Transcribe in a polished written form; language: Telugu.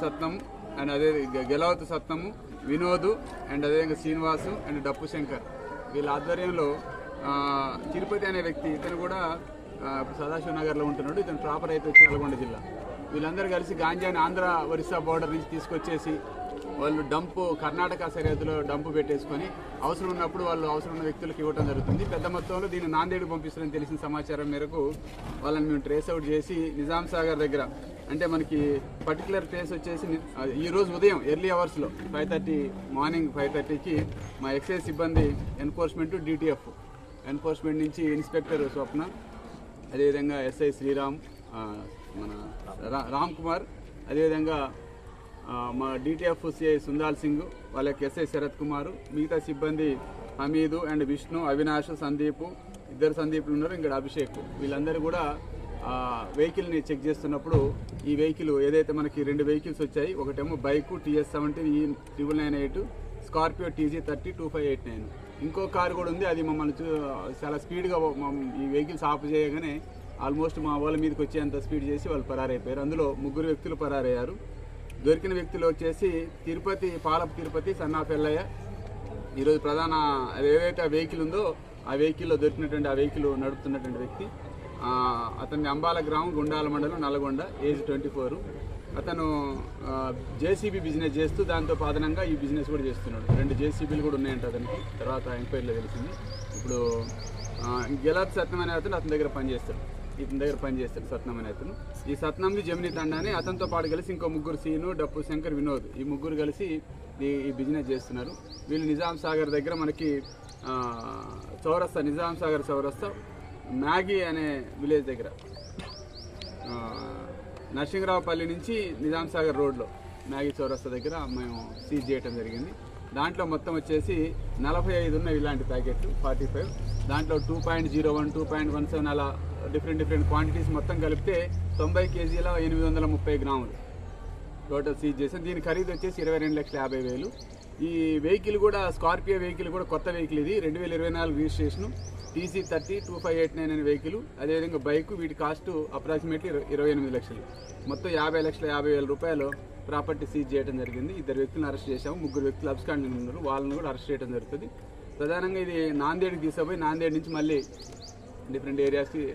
సత్నం అండ్ అదే గెలవత్ సత్నము, వినోద్ అండ్ అదేవిధంగా శ్రీనివాసు అండ్ డప్పు శంకర్ వీళ్ళ ఆధ్వర్యంలో తిరుపతి అనే వ్యక్తి, ఇతను కూడా సదాశివ నగర్లో ఉంటున్నాడు. ఇతను ప్రాపర్ అయితే వచ్చి నల్గొండ జిల్లా. వీళ్ళందరూ కలిసి గాంజాని ఆంధ్ర ఒరిస్సా బోర్డర్ నుంచి తీసుకొచ్చేసి వాళ్ళు డంపు కర్ణాటక సరిహద్దులో డంపు పెట్టేసుకొని అవసరం ఉన్నప్పుడు వాళ్ళు అవసరం ఉన్న వ్యక్తులకు ఇవ్వడం జరుగుతుంది. పెద్ద మొత్తంలో దీన్ని నాందేడ్కి పంపిస్తారని తెలిసిన సమాచారం మేరకు వాళ్ళని మేము ట్రేస్ అవుట్ చేసి నిజాం సాగర్ దగ్గర, అంటే మనకి పర్టికులర్ ప్లేస్ వచ్చేసి ఈరోజు ఉదయం ఎర్లీ అవర్స్లో 5:30 మార్నింగ్ 5:30కి మా ఎక్సైజ్ సిబ్బంది ఎన్ఫోర్స్మెంట్ డిటిఎఫ్ ఎన్ఫోర్స్మెంట్ నుంచి ఇన్స్పెక్టర్ స్వప్న, అదేవిధంగా ఎస్ఐ శ్రీరామ్, మన రామ్ కుమార్, అదేవిధంగా మా డిటిఎఫ్ సిఐ సుందాల్ సింగ్, వాళ్ళకి ఎస్ఐ శరత్ కుమార్, మిగతా సిబ్బంది హమీదు అండ్ విష్ణు, అవినాష్, సందీప్, ఇద్దరు సందీప్లు ఉన్నారు, ఇంకా అభిషేక్, వీళ్ళందరూ కూడా వెహికల్ని చెక్ చేస్తున్నప్పుడు ఈ వెహికల్ ఏదైతే మనకి 2 వెహికల్స్ వచ్చాయి, ఒకటేమో బైకు TS17E998, స్కార్పియో TG302589, ఇంకో కారు కూడా ఉంది. అది మమ్మల్ని చాలా స్పీడ్గా ఈ వెహికల్స్ ఆఫ్ చేయగానే ఆల్మోస్ట్ మా వాళ్ళ మీదకి వచ్చేంత స్పీడ్ చేసి వాళ్ళు పరారైపోయారు. అందులో 3 వ్యక్తులు పరారయ్యారు. దొరికిన వ్యక్తులు వచ్చేసి తిరుపతి, పాలపు తిరుపతి, సన్నాఫ్ ఎల్లయ్య. ఈరోజు ప్రధాన ఏదైతే వెహికల్ ఉందో ఆ వెహికల్లో దొరికినటువంటి ఆ వెహికల్ నడుపుతున్నటువంటి వ్యక్తి అతని అంబాల గ్రామం, గుండాల మండలం, నల్గొండ, ఏజ్ 24. అతను జేసీబీ బిజినెస్ చేస్తూ దాంతో పాదనంగా ఈ బిజినెస్ కూడా చేస్తున్నాడు. 2 జేసీబీలు కూడా ఉన్నాయంట అతనికి, తర్వాత ఎంక్వైరీలో తెలిసింది. ఇప్పుడు గెలత్ సత్నం అనే అతను అతని దగ్గర పనిచేస్తాడు సత్నం అనే అతను. ఈ సత్నంది జమిని తండాని, అతనితో పాటు కలిసి ఇంకో 3 సీను, డప్పు శంకర్, వినోద్, ఈ 3 కలిసి ఈ బిజినెస్ చేస్తున్నారు. వీళ్ళు నిజాం సాగర్ దగ్గర మనకి చౌరస్తా, నిజాం సాగర్ చౌరస్తా మ్యాగీ అనే విలేజ్ దగ్గర నరసింహరావుపల్లి నుంచి నిజాం సాగర్ రోడ్లో మ్యాగీ చౌరస్తా దగ్గర మేము సీజ్ చేయడం జరిగింది. దాంట్లో మొత్తం వచ్చేసి 45 ఉన్నాయి ఇలాంటి ప్యాకెట్లు, 45. దాంట్లో 2.01, 2.17 అలా డిఫరెంట్ క్వాంటిటీస్ మొత్తం కలిపితే 90 కేజీల 830 గ్రాములు టోటల్ సీజ్ చేసాం. దీని ఖరీదు వచ్చేసి 22,50,000. ఈ వెహికల్ కూడా స్కార్పియో వెహికల్ కూడా కొత్త వెహికల్, ఇది 2024 రిజిస్ట్రేషను, TC302589 అనే వెహికల్. అదేవిధంగా బైకు, వీటి కాస్ట్ అప్రాక్సిమేట్లీ 28 లక్షలు. మొత్తం 50,50,000 రూపాయలు ప్రాపర్టీ సీజ్ చేయడం జరిగింది. 2 వ్యక్తులను అరెస్ట్ చేశాము. 3 వ్యక్తులు అబ్స్కాండింగ్ ఉన్నారు, వాళ్ళని కూడా అరెస్ట్ చేయడం జరుగుతుంది. ప్రధానంగా ఇది నాందేడ్కి తీసుకుపోయి నాందేడ్ నుంచి మళ్ళీ డిఫరెంట్ ఏరియాస్కి